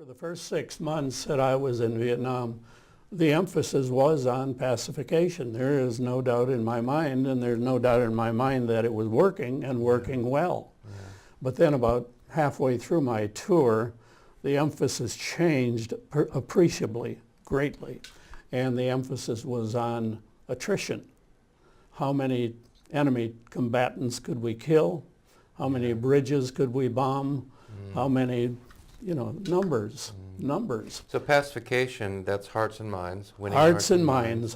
For the first 6 months that I was in Vietnam, the emphasis was on pacification. There is no doubt in my mind, and there's no doubt in my mind that it was working and working well. Yeah. But then about halfway through my tour, the emphasis changed appreciably, greatly, and the emphasis was on attrition. How many enemy combatants could we kill? How many bridges could we bomb? How many, numbers. So pacification, that's hearts and minds, winning Hearts and minds.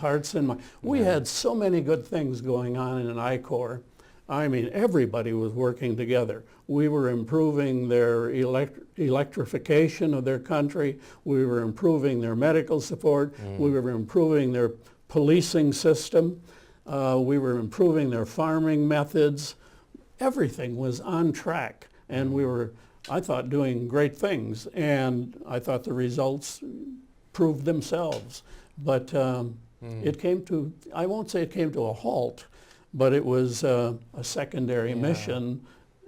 We had so many good things going on in I-Corps. I mean, everybody was working together. We were improving their electrification of their country. We were improving their medical support. We were improving their policing system. We were improving their farming methods. Everything was on track, and we were, I thought, doing great things, and I thought the results proved themselves. But it came to, I won't say it came to a halt, but it was a secondary mission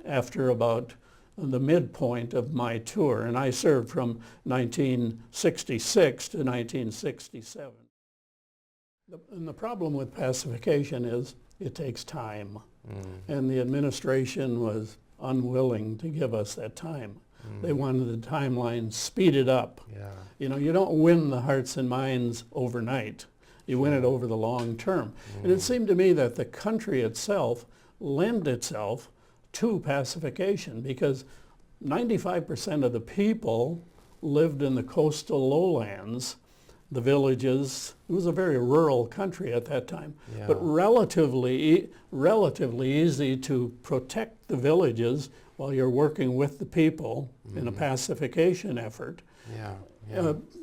after about the midpoint of my tour, and I served from 1966 to 1967. And the problem with pacification is it takes time, and the administration was unwilling to give us that time. They wanted the timeline speeded up. You don't win the hearts and minds overnight. You win it over the long term. And it seemed to me that the country itself lent itself to pacification because 95% of the people lived in the coastal lowlands, the villages. It was a very rural country at that time, but relatively easy to protect the villages while you're working with the people in a pacification effort.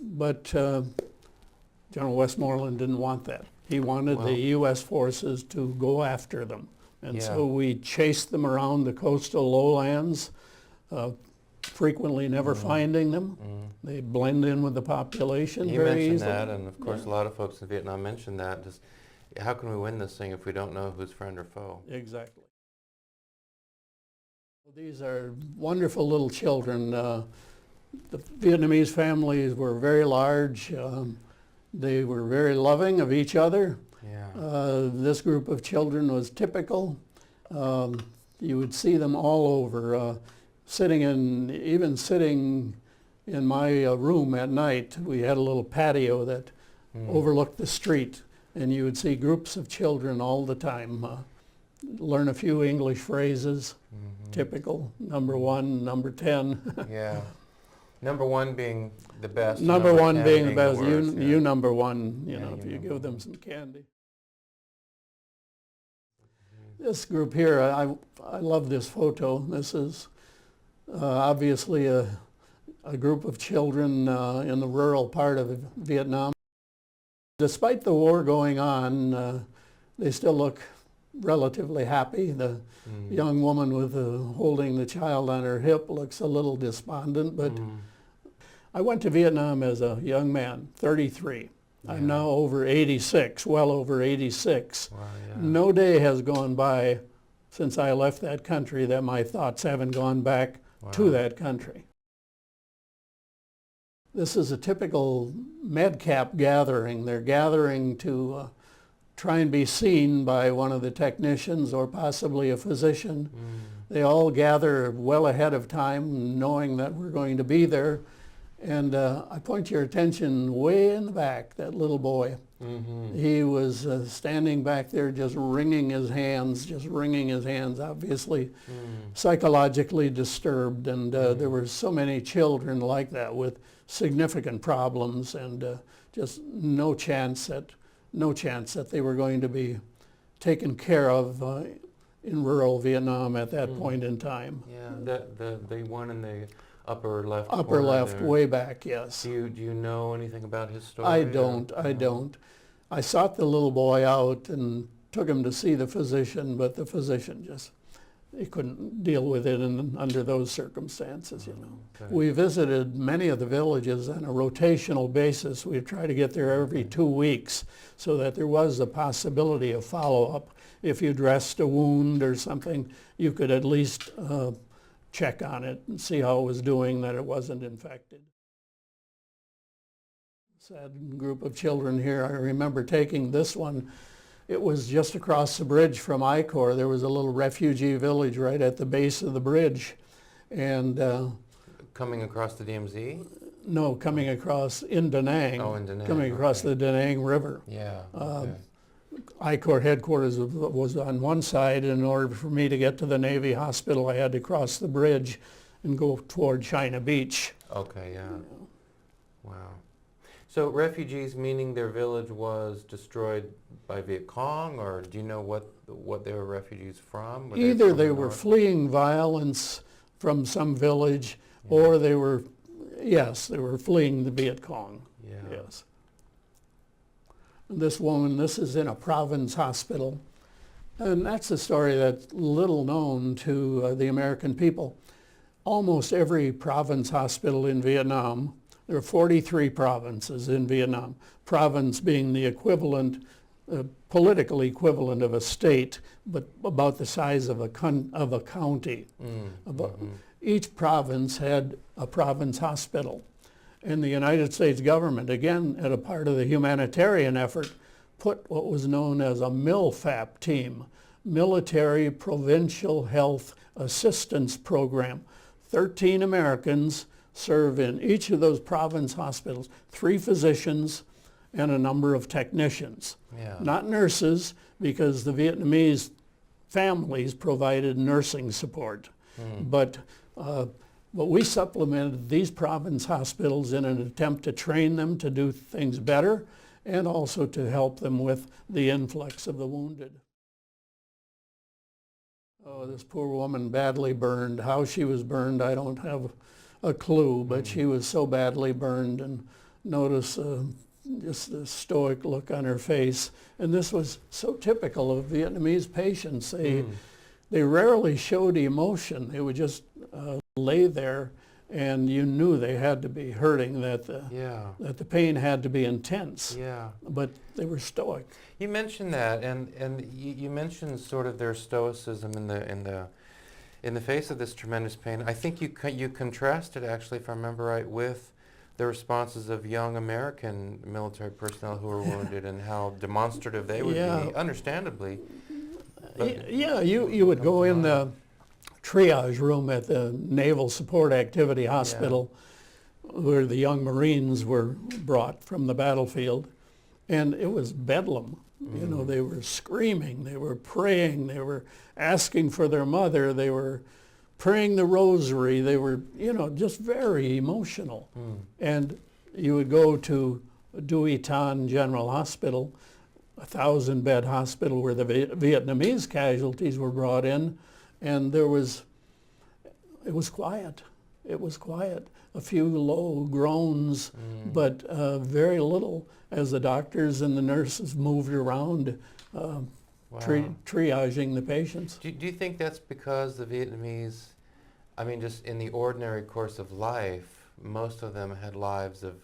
But General Westmoreland didn't want that. He wanted the U.S. forces to go after them. And so we chased them around the coastal lowlands, frequently never finding them. They blend in with the population very easily. You mentioned that, and of course a lot of folks in Vietnam mentioned that. Just how can we win this thing if we don't know who's friend or foe? Exactly. These are wonderful little children. The Vietnamese families were very large. They were very loving of each other. This group of children was typical. You would see them all over. Sitting in my room at night, we had a little patio that overlooked the street, and you would see groups of children all the time. Learn a few English phrases, typical, number one, number 10. Number one being the best. Number one being the best. You number one, if you give them some candy. This group here, I love this photo. This is obviously a group of children in the rural part of Vietnam. Despite the war going on, they still look relatively happy. The young woman with holding the child on her hip looks a little despondent, but I went to Vietnam as a young man, 33. I'm now over 86, well over 86. No day has gone by since I left that country that my thoughts haven't gone back to that country. This is a typical MedCap gathering. They're gathering to try and be seen by one of the technicians or possibly a physician. They all gather well ahead of time, knowing that we're going to be there. And I point your attention way in the back, that little boy. He was standing back there just wringing his hands, obviously psychologically disturbed. And there were so many children like that with significant problems and just no chance that they were going to be taken care of in rural Vietnam at that point in time. The one in the upper left. Upper left, there. Way back, yes. Do you know anything about his story? I don't. I sought the little boy out and took him to see the physician, but the physician he couldn't deal with it under those circumstances, We visited many of the villages on a rotational basis. We tried to get there every 2 weeks so that there was a possibility of follow-up. If you dressed a wound or something, you could at least check on it and see how it was doing, that it wasn't infected. sad group of children here. I remember taking this one. It was just across the bridge from I-Corps. There was a little refugee village right at the base of the bridge. And Coming across the DMZ? no, coming across in Da Nang. Oh, in Da Nang, coming across okay. the Da Nang River. Yeah. Okay. I-Corps headquarters was on one side, and in order for me to get to the Navy hospital, I had to cross the bridge and go toward China Beach. Okay, yeah. Wow. So refugees, meaning their village was destroyed by Viet Cong, or do you know what they were refugees from? Either from they the were north? fleeing violence from some village, or they were, yes, they were fleeing the Viet Cong. Yeah. Yes. This woman, this is in a province hospital, and that's a story that's little known to the American people. Almost every province hospital in Vietnam, there are 43 provinces in Vietnam, province being the equivalent, political equivalent of a state, but about the size of a county. Each province had a province hospital. And the United States government, again, at a part of the humanitarian effort, put what was known as a MILFAP team, Military Provincial Health Assistance Program. 13 Americans serve in each of those province hospitals, 3 physicians and a number of technicians. Yeah. Not nurses, because the Vietnamese families provided nursing support. But we supplemented these province hospitals in an attempt to train them to do things better and also to help them with the influx of the wounded. Oh, this poor woman badly burned. How she was burned, I don't have a clue, but she was so badly burned, and notice just the stoic look on her face. And this was so typical of Vietnamese patients. They rarely showed emotion. They would just lay there, and you knew they had to be hurting, that the pain had to be intense. Yeah. But they were stoic. You mentioned that, and you mentioned sort of their stoicism in the face of this tremendous pain. I think you contrasted, actually, if I remember right, with the responses of young American military personnel who were wounded and how demonstrative they would be, understandably. Yeah, you would go in the triage room at the Naval Support Activity Hospital where the young Marines were brought from the battlefield, and it was bedlam. You know, they were screaming, they were praying, they were asking for their mother, they were praying the rosary, they were, just very emotional. And you would go to Dui Tan General Hospital, a 1,000-bed hospital where the Vietnamese casualties were brought in, and it was quiet. It was quiet. A few low groans, but very little as the doctors and the nurses moved around triaging the patients. Do you think that's because the Vietnamese, I mean, just in the ordinary course of life, most of them had lives of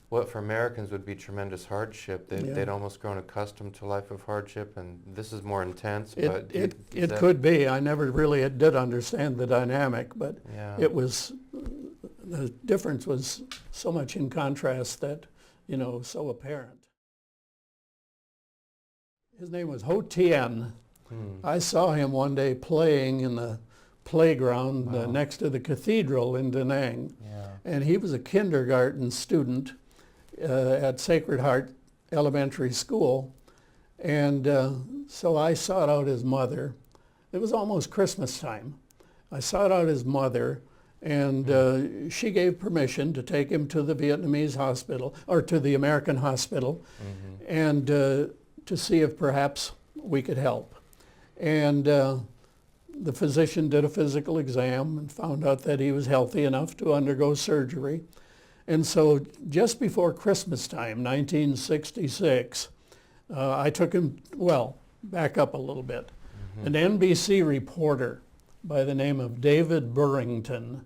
what for Americans would be tremendous hardship. They'd almost grown accustomed to a life of hardship, and this is more intense. It could be. I never really did understand the dynamic, but it was, the difference was so much in contrast that, so apparent. His name was Ho Tien. I saw him one day playing in the playground next to the cathedral in Da Nang. And he was a kindergarten student at Sacred Heart Elementary School. And so I sought out his mother. It was almost Christmas time. I sought out his mother, and she gave permission to take him to the Vietnamese hospital, or to the American hospital, and to see if perhaps we could help. And the physician did a physical exam and found out that he was healthy enough to undergo surgery. And so just before Christmas time, 1966, I took him, back up a little bit. An NBC reporter by the name of David Burrington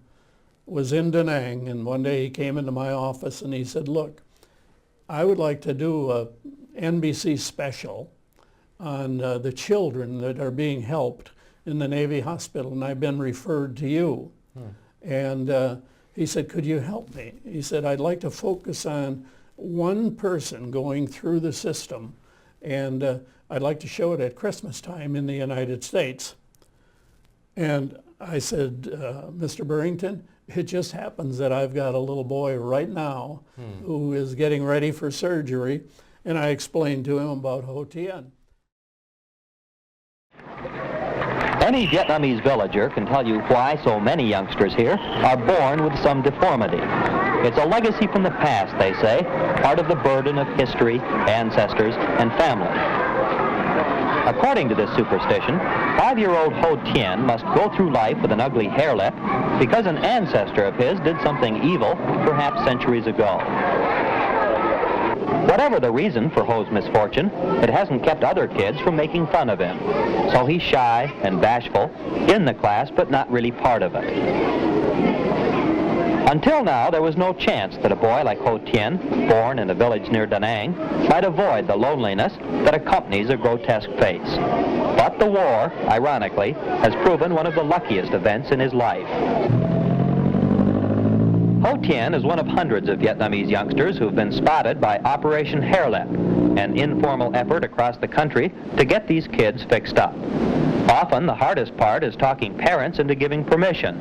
was in Da Nang, and one day he came into my office and he said, look, I would like to do a NBC special on the children that are being helped in the Navy hospital, and I've been referred to you. And he said, could you help me? He said, I'd like to focus on one person going through the system, and I'd like to show it at Christmas time in the United States. And I said, Mr. Burrington, it just happens that I've got a little boy right now who is getting ready for surgery, and I explained to him about Ho Tien. Any Vietnamese villager can tell you why so many youngsters here are born with some deformity. It's a legacy from the past, they say, part of the burden of history, ancestors, and family. According to this superstition, 5-year-old Ho Tien must go through life with an ugly hair lip because an ancestor of his did something evil perhaps centuries ago. Whatever the reason for Ho's misfortune, it hasn't kept other kids from making fun of him. So he's shy and bashful, in the class but not really part of it. Until now, there was no chance that a boy like Ho Tien, born in a village near Da Nang, might avoid the loneliness that accompanies a grotesque face. But the war, ironically, has proven one of the luckiest events in his life. Ho Tien is one of hundreds of Vietnamese youngsters who've been spotted by Operation Hairlip, an informal effort across the country to get these kids fixed up. Often, the hardest part is talking parents into giving permission.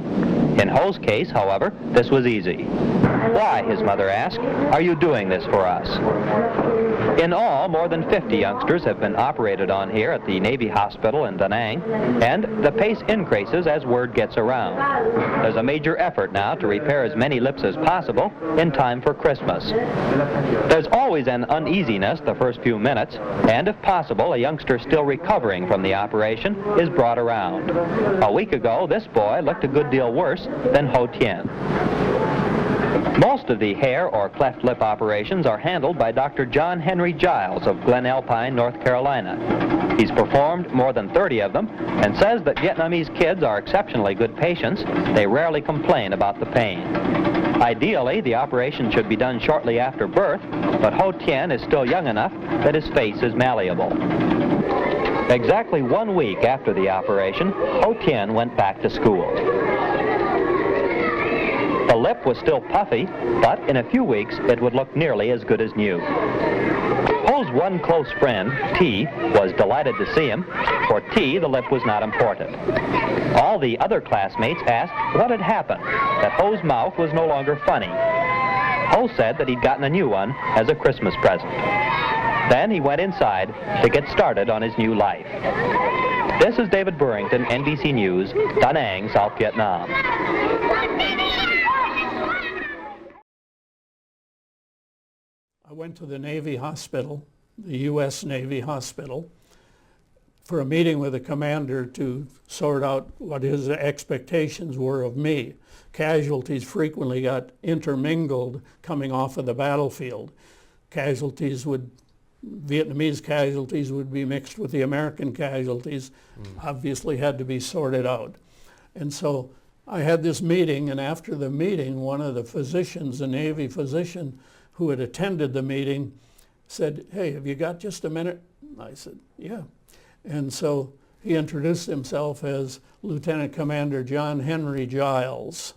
In Ho's case, however, this was easy. Why, his mother asked, are you doing this for us? In all, more than 50 youngsters have been operated on here at the Navy Hospital in Da Nang, and the pace increases as word gets around. There's a major effort now to repair as many lips as possible in time for Christmas. There's always an uneasiness the first few minutes, and if possible, a youngster still recovering from the operation is brought around. A week ago, this boy looked a good deal worse than Ho Tien. Most of the hair or cleft lip operations are handled by Dr. John Henry Giles of Glen Alpine, North Carolina. He's performed more than 30 of them and says that Vietnamese kids are exceptionally good patients. They rarely complain about the pain. Ideally, the operation should be done shortly after birth, but Ho Tien is still young enough that his face is malleable. Exactly 1 week after the operation, Ho Tien went back to school. The lip was still puffy, but in a few weeks it would look nearly as good as new. Ho's one close friend, T, was delighted to see him. For T, the lip was not important. All the other classmates asked what had happened, that Ho's mouth was no longer funny. Ho said that he'd gotten a new one as a Christmas present. Then he went inside to get started on his new life. This is David Burrington, NBC News, Da Nang, South Vietnam. I went to the Navy Hospital, the U.S. Navy Hospital, for a meeting with the commander to sort out what his expectations were of me. Casualties frequently got intermingled coming off of the battlefield. Vietnamese casualties would be mixed with the American casualties, obviously had to be sorted out. And so I had this meeting, and after the meeting, one of the physicians, a Navy physician who had attended the meeting, said, "Hey, have you got just a minute?" I said, "Yeah." And so he introduced himself as Lieutenant Commander John Henry Giles.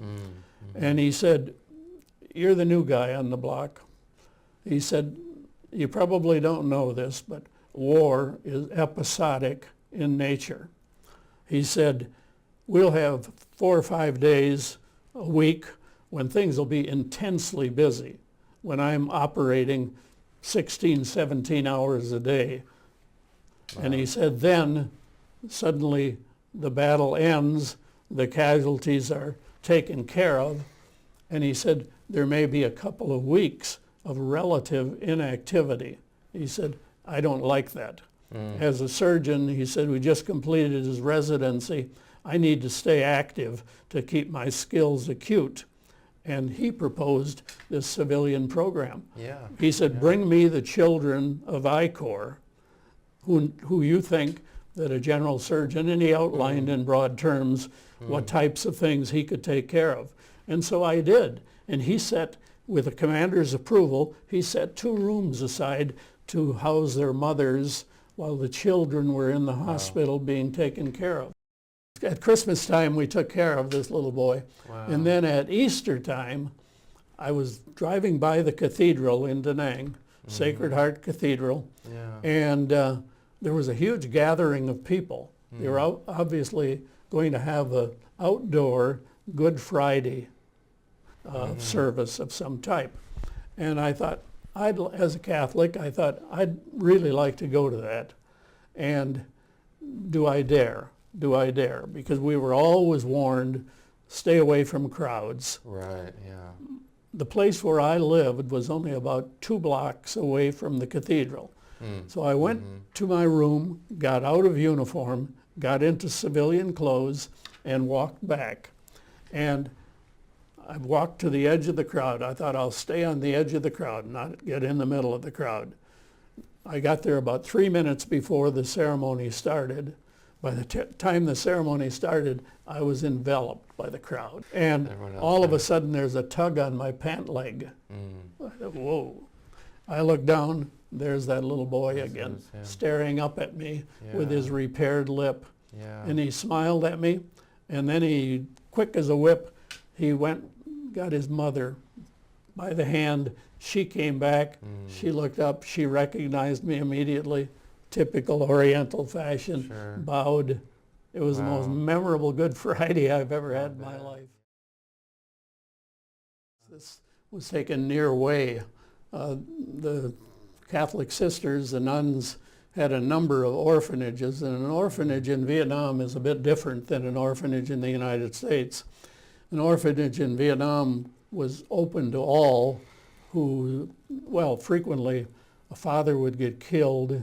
And he said, "You're the new guy on the block." He said, "You probably don't know this, but war is episodic in nature." He said, "We'll have 4 or 5 days a week when things will be intensely busy, when I'm operating 16, 17 hours a day." Wow. And he said, then suddenly the battle ends, the casualties are taken care of, and he said there may be a couple of weeks of relative inactivity. He said, "I don't like that." As a surgeon, he said, we just completed his residency. I need to stay active to keep my skills acute. And he proposed this civilian program. He said, bring me the children of I Corps who you think that a general surgeon, and he outlined in broad terms what types of things he could take care of. And so I did. And he set, with the commander's approval, he set 2 rooms aside to house their mothers while the children were in the hospital being taken care of. At Christmas time, we took care of this little boy. Wow. And then at Easter time, I was driving by the cathedral in Da Nang, Sacred Heart Cathedral, Yeah. and there was a huge gathering of people. They were obviously going to have a outdoor Good Friday service of some type. And I thought, as a Catholic, I thought I'd really like to go to that. And do I dare? Do I dare? Because we were always warned, stay away from crowds. Right, yeah. The place where I lived was only about 2 blocks away from the cathedral. So I went to my room, got out of uniform, got into civilian clothes, and walked back. And I walked to the edge of the crowd. I thought I'll stay on the edge of the crowd, not get in the middle of the crowd. I got there about 3 minutes before the ceremony started. By the time the ceremony started, I was enveloped by the crowd. And all of a sudden there's a tug on my pant leg. I thought, whoa. I looked down, there's that little boy again, staring up at me with his repaired lip. Yeah. And he smiled at me, and then he, quick as a whip, he went, got his mother by the hand. She came back, she looked up, she recognized me immediately, typical Oriental fashion, Sure. bowed. It was the most Wow. memorable Good Friday I've ever had in my life. This was taken near Way. The Catholic sisters, the nuns, had a number of orphanages, and an orphanage in Vietnam is a bit different than an orphanage in the United States. An orphanage in Vietnam was open to all who, well, frequently a father would get killed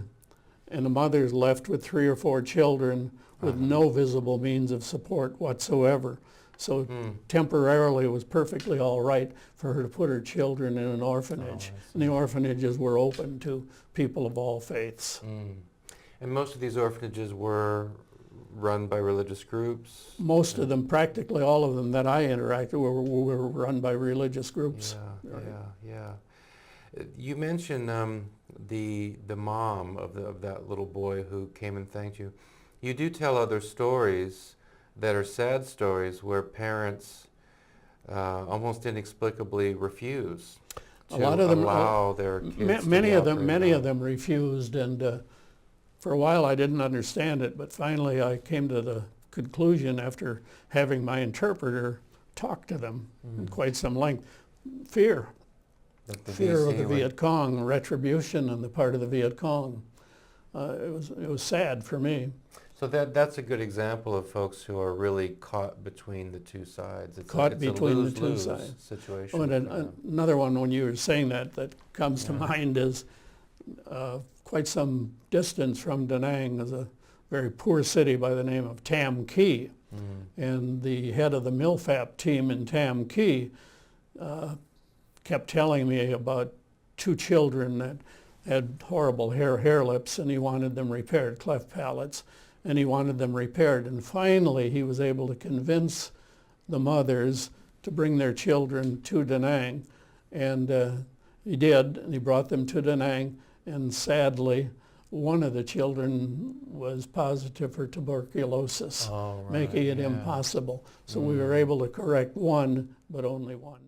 and a mother's left with 3 or 4 children with no visible means of support whatsoever. So temporarily it was perfectly all right for her to put her children in an orphanage. And the orphanages were open to people of all faiths. And most of these orphanages were run by religious groups? Most of them, practically all of them that I interacted with were run by religious groups. Yeah. You mentioned the mom of that little boy who came and thanked you. You do tell other stories that are sad stories where parents almost inexplicably refuse to allow their kids many to of be them many of them refused, and for a while I didn't understand it, but finally I came to the conclusion after having my interpreter talk to them in quite some length. Fear of the Viet Cong, retribution on the part of the Viet Cong. It was sad for me. So that's a good example of folks who are really caught between the two sides. It's Caught a between the two lose-lose sides. situation. Oh, and another one, when you were saying that comes to mind is quite some distance from Da Nang is a very poor city by the name of Tam Kỳ. And the head of the MILFAP team in Tam Kỳ kept telling me about 2 children that had horrible hair lips, and he wanted them repaired, cleft palates, and he wanted them repaired. And finally he was able to convince the mothers to bring their children to Da Nang, and he did, and he brought them to Da Nang, and sadly one of the children was positive for tuberculosis, making it impossible. So we were able to correct one, but only one.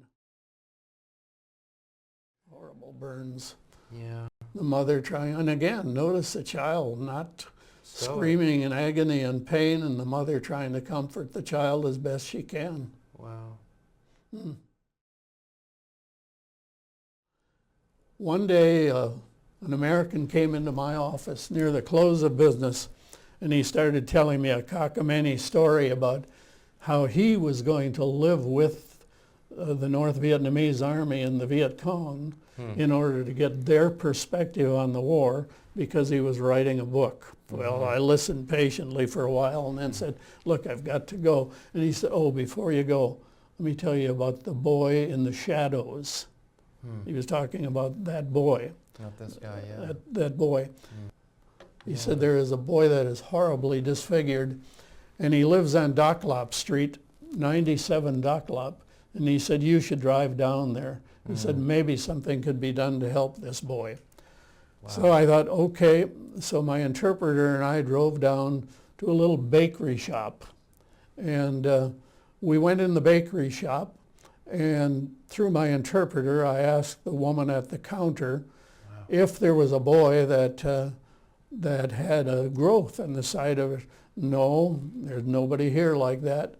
Horrible burns. Yeah. The mother trying, and again, notice the child not screaming in agony and pain, and the mother trying to comfort the child as best she can. Wow. One day, an American came into my office near the close of business, and he started telling me a cockamamie story about how he was going to live with the North Vietnamese Army and the Viet Cong in order to get their perspective on the war, because he was writing a book. Well, I listened patiently for a while and then said, look, I've got to go. And he said, oh, before you go, let me tell you about the boy in the shadows. He was talking about that boy. Not this guy, yeah. That boy. He said there is a boy that is horribly disfigured, and he lives on Dak Lap Street, 97 Dak Lap, and he said you should drive down there. He said maybe something could be done to help this boy. Wow. So I thought, okay. So my interpreter and I drove down to a little bakery shop, and we went in the bakery shop, And through my interpreter, I asked the woman at the counter if there was a boy that that had a growth on the side of it. No, there's nobody here like that.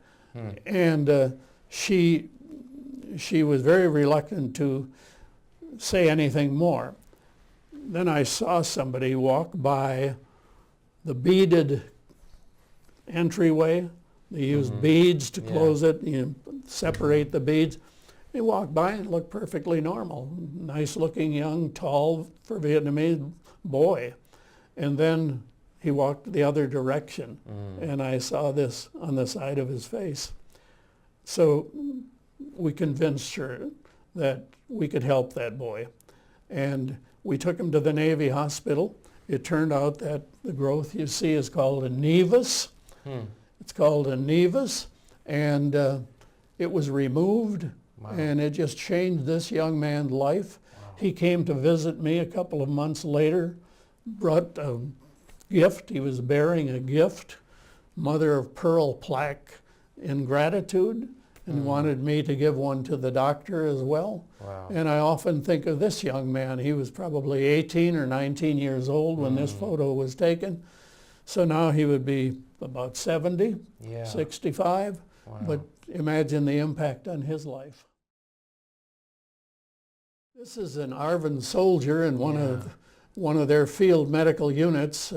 And she was very reluctant to say anything more. Then I saw somebody walk by the beaded entryway. They used beads to close it, separate the beads. He walked by and looked perfectly normal. Nice looking, young, tall, for Vietnamese boy. And then he walked the other direction, and I saw this on the side of his face. So we convinced her that we could help that boy. And we took him to the Navy hospital. It turned out that the growth you see is called a nevus. It's called a nevus, and it was removed, and it just changed this young man's life. He came to visit me a couple of months later, brought a gift. He was bearing a gift, mother of pearl plaque in gratitude, and wanted me to give one to the doctor as well. And I often think of this young man. He was probably 18 or 19 years old when this photo was taken. So now he would be about 70, 65, but imagine the impact on his life. This is an ARVN soldier in one of their field medical units,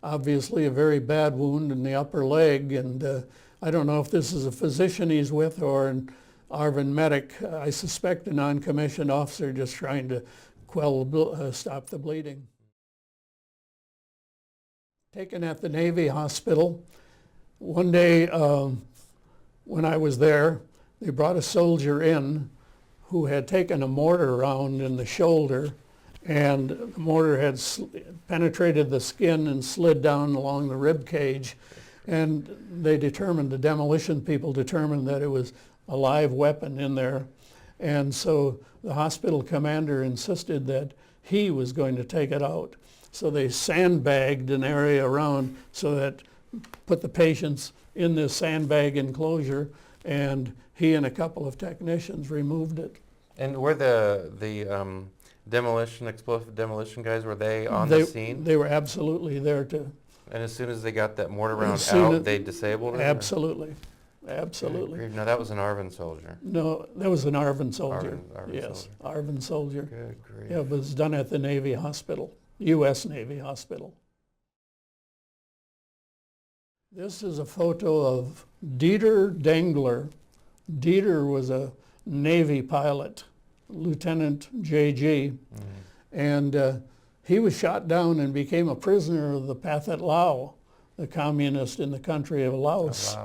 obviously a very bad wound in the upper leg, and I don't know if this is a physician he's with or an ARVN medic. I suspect a non-commissioned officer just trying to stop the bleeding. Taken at the Navy hospital. One day when I was there, they brought a soldier in who had taken a mortar round in the shoulder, and the mortar had penetrated the skin and slid down along the rib cage. And the demolition people determined that it was a live weapon in there. And so the hospital commander insisted that he was going to take it out. So they sandbagged an area around so that put the patients in this sandbag enclosure, and he and a couple of technicians removed it. And were the explosive demolition guys, were they on the scene? They were absolutely there to. And as soon as they got that mortar round out, they disabled it? Absolutely. Absolutely. No, that was an ARVN soldier. No, that was an ARVN soldier. Yes, ARVN soldier. Good grief. Yeah, it was done at the Navy hospital, U.S. Navy hospital. This is a photo of Dieter Dengler. Dieter was a Navy pilot, Lieutenant J.G., and he was shot down and became a prisoner of the Pathet Lao, the communist in the country of Laos.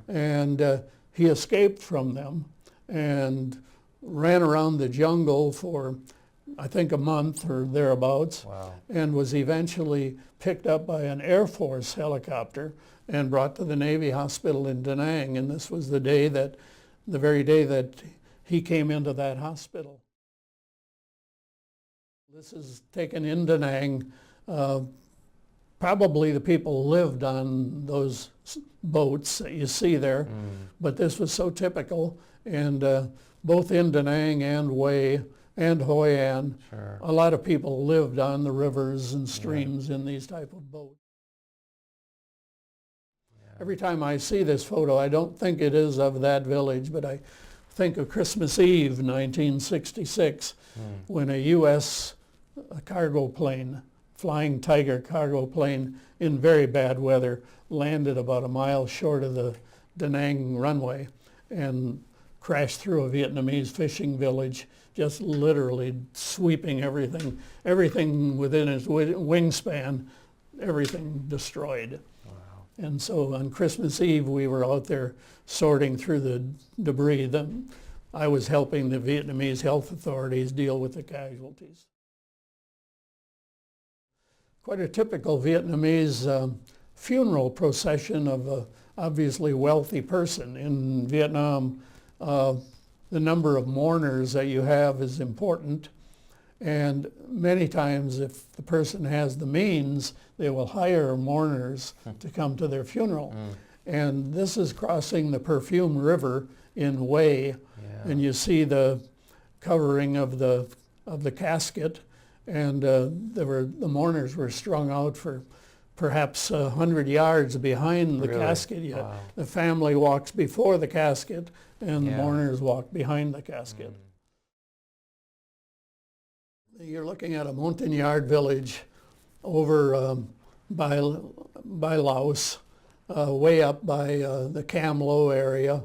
And he escaped from them and ran around the jungle for, I think, a month or thereabouts, and was eventually picked up by an Air Force helicopter and brought to the Navy hospital in Da Nang. And this was the very day that he came into that hospital. This is taken in Da Nang. Probably the people lived on those boats that you see there, but this was so typical. And both in Da Nang and Hue and Hoi An, a lot of people lived on the rivers and streams in these type of boats. Every time I see this photo, I don't think it is of that village, but I think of Christmas Eve, 1966, when a U.S. cargo plane, Flying Tiger cargo plane in very bad weather, landed about a mile short of the Da Nang runway and crashed through a Vietnamese fishing village, just literally sweeping everything within its wingspan, everything destroyed. And so on Christmas Eve, we were out there sorting through the debris. I was helping the Vietnamese health authorities deal with the casualties. Quite a typical Vietnamese funeral procession of an obviously wealthy person. In Vietnam, the number of mourners that you have is important. And many times, if the person has the means, they will hire mourners to come to their funeral. And this is crossing the Perfume River in Hue, and you see the covering of the casket, and the mourners were strung out for perhaps 100 yards behind the Really? casket. Wow. The family walks before the casket, and the Yeah. mourners walk behind the casket. You're looking at a Montagnard village over by Laos, way up by the Cam Lo area,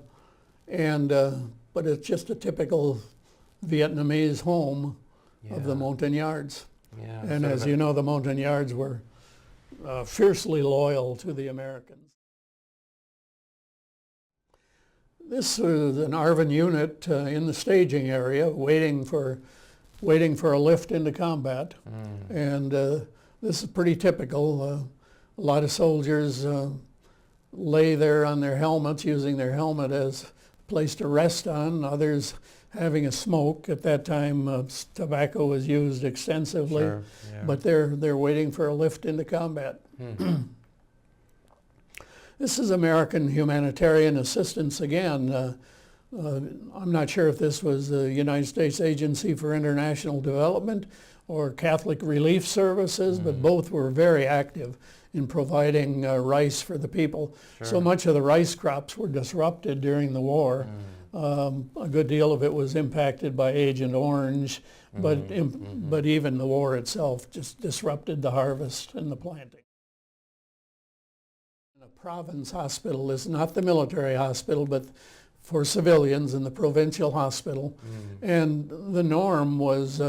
and but it's just a typical Vietnamese home of the Yeah. Montagnards. Yeah. And sort as of a- you know, the Montagnards were fiercely loyal to the Americans. This was an ARVN unit in the staging area, waiting for a lift into combat, and this is pretty typical. A lot of soldiers lay there on their helmets, using their helmet as a place to rest on. Others having a smoke. At that time, tobacco was used extensively, Sure, yeah. but they're waiting for a lift into combat. This is American humanitarian assistance again. I'm not sure if this was the United States Agency for International Development or Catholic Relief Services, but both were very active in providing rice for the people. So Sure. much of the rice crops were disrupted during the war. A good deal of it was impacted by Agent Orange, but even the war itself just disrupted the harvest and the planting. The Province Hospital is not the military hospital, but for civilians in the provincial hospital. And the norm was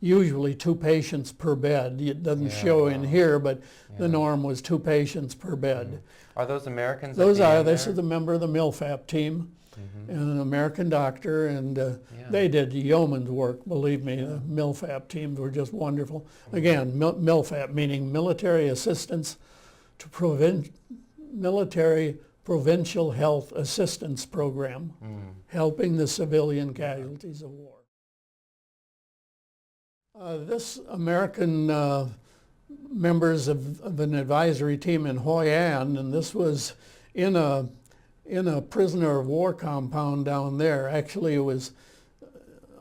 usually 2 patients per bed. It doesn't show in here, but the norm was 2 patients per bed. Are those Americans? Those at the are, end this there? is a member of the MILFAP team, and an American doctor, and Yeah. they did yeoman's work, believe me. The MILFAP teams were just wonderful. Again, MILFAP meaning Military Assistance to Military Provincial Health Assistance Program, helping the civilian casualties of war. This American members of an advisory team in Hoi An, and this was in a prisoner of war compound down there. Actually, it was,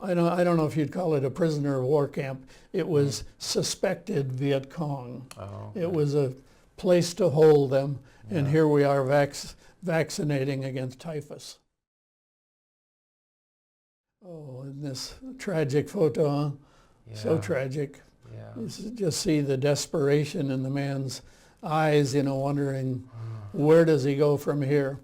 I don't know if you'd call it a prisoner of war camp. It was suspected Viet Cong. Oh, It was a place to hold them, and here we are vaccinating against typhus. Oh, and this tragic photo, huh? So yeah, tragic. Yeah. You just see the desperation in the man's eyes, wondering where does he go from here?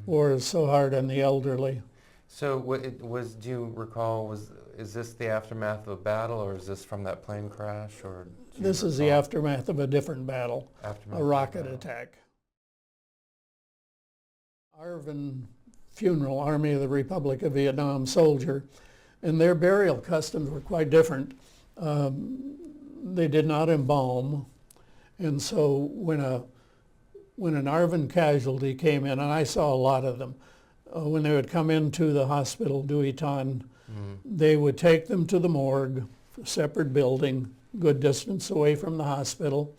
War is so hard on the elderly. So what it was? Do you recall? Is this the aftermath of a battle, or is this from that plane crash, or? Do you This is the recall? aftermath of a different battle, Aftermath a of rocket battle. attack. ARVN funeral, Army of the Republic of Vietnam soldier, and their burial customs were quite different. They did not embalm, and so when an ARVN casualty came in, and I saw a lot of them, when they would come into the hospital, Duy Tan, they would take them to the morgue, a separate building, good distance away from the hospital.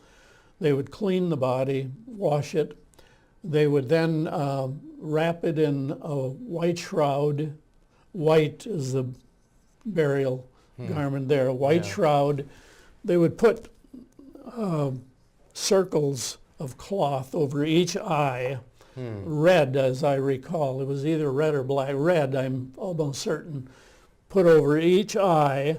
They would clean the body, wash it. They would then wrap it in a white shroud. White is the burial garment there, a white Yeah. shroud. They would put circles of cloth over each eye, red as I recall. It was either red or black. Red, I'm almost certain, put over each eye.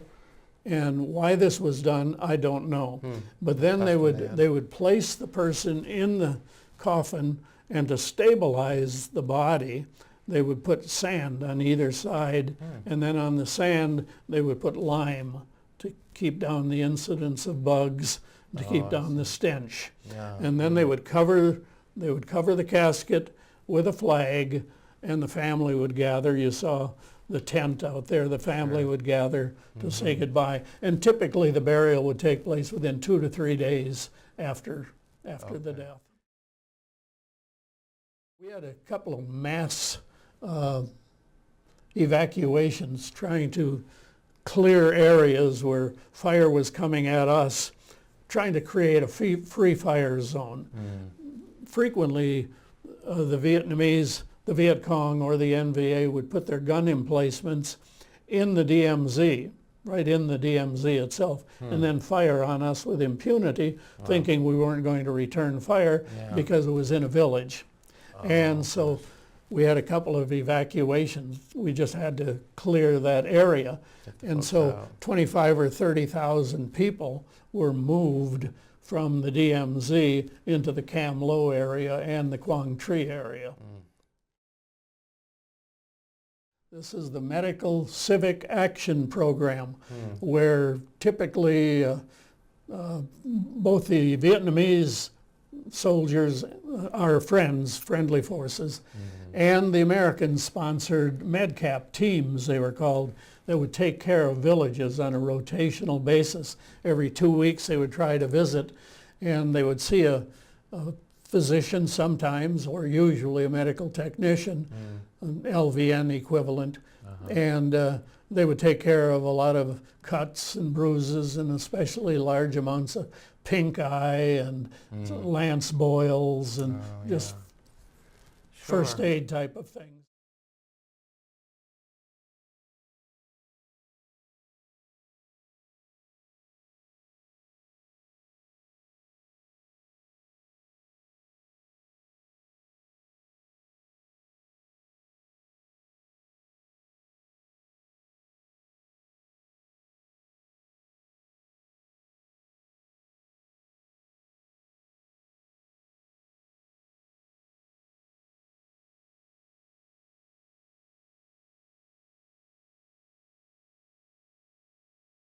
And why this was done, I don't know. But then they would place the person in the coffin, and to stabilize the body, they would put sand on either side, and then on the sand they would put lime to keep down the incidence of bugs, to keep down the stench. Yeah. And then they would cover the casket with a flag, and the family would gather. You saw the tent out there. The family would gather to say goodbye. And typically the burial would take place within 2 to 3 days after the death. We had a couple of mass evacuations trying to clear areas where fire was coming at us, trying to create a free fire zone. Frequently, the Vietnamese the Viet Cong or the NVA would put their gun emplacements in the DMZ, right in the DMZ itself, and then fire on us with impunity, thinking we weren't going to return fire Yeah. because it was in a village. And so we had a couple of evacuations. We just had to clear that area. Get the And folks so out. 25 or 30,000 people were moved from the DMZ into the Cam Lo area and the Quang Tri area. This is the Medical Civic Action Program, where typically both the Vietnamese soldiers are friends, friendly forces, and the Americans sponsored MedCap teams, they were called, that would take care of villages on a rotational basis. Every 2 weeks they would try to visit, and they would see a physician sometimes, or usually a medical technician, an LVN equivalent, and they would take care of a lot of cuts and bruises and especially large amounts of pink eye and lance boils and just Sure. first aid type of things.